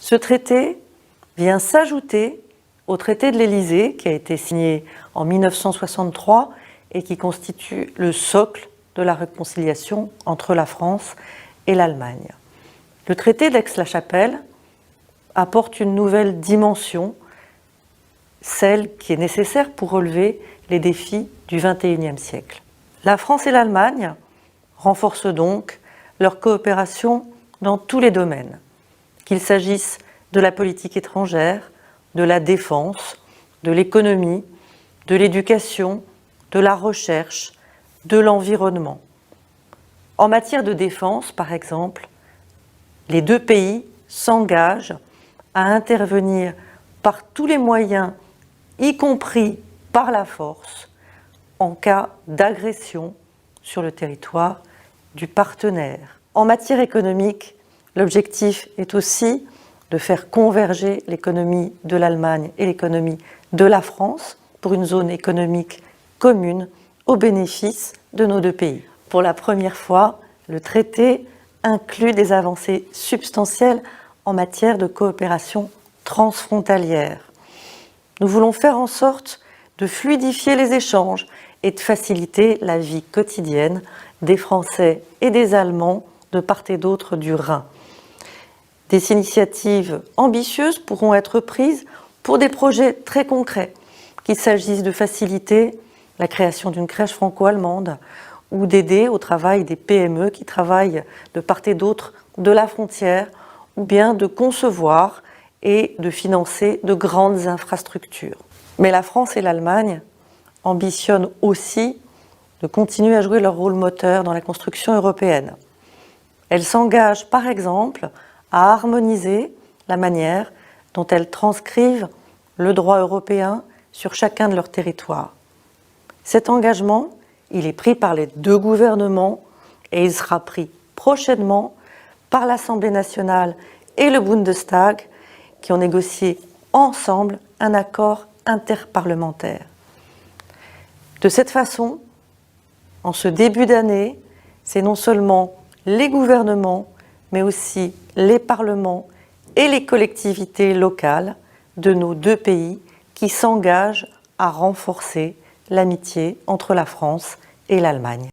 Ce traité vient s'ajouter au traité de l'Élysée qui a été signé en 1963 et qui constitue le socle de la réconciliation entre la France et l'Allemagne. Le traité d'Aix-la-Chapelle apporte une nouvelle dimension, celle qui est nécessaire pour relever les défis du XXIe siècle. La France et l'Allemagne renforcent donc leur coopération dans tous les domaines, qu'il s'agisse de la politique étrangère, de la défense, de l'économie, de l'éducation, de la recherche, de l'environnement. En matière de défense, par exemple, les deux pays s'engagent à intervenir par tous les moyens, y compris par la force, en cas d'agression sur le territoire du partenaire. En matière économique, l'objectif est aussi de faire converger l'économie de l'Allemagne et l'économie de la France pour une zone économique commune au bénéfice de nos deux pays. Pour la première fois, le traité inclut des avancées substantielles en matière de coopération transfrontalière. Nous voulons faire en sorte de fluidifier les échanges et de faciliter la vie quotidienne des Français et des Allemands de part et d'autre du Rhin. Des initiatives ambitieuses pourront être prises pour des projets très concrets, qu'il s'agisse de faciliter la création d'une crèche franco-allemande ou d'aider au travail des PME qui travaillent de part et d'autre de la frontière, ou bien de concevoir et de financer de grandes infrastructures. Mais la France et l'Allemagne ambitionnent aussi de continuer à jouer leur rôle moteur dans la construction européenne. Elles s'engagent par exemple à harmoniser la manière dont elles transcrivent le droit européen sur chacun de leurs territoires. Cet engagement, il est pris par les deux gouvernements et il sera pris prochainement par l'Assemblée nationale et le Bundestag qui ont négocié ensemble un accord interparlementaire. De cette façon, en ce début d'année, c'est non seulement les gouvernements, mais aussi les parlements et les collectivités locales de nos deux pays qui s'engagent à renforcer l'amitié entre la France et l'Allemagne.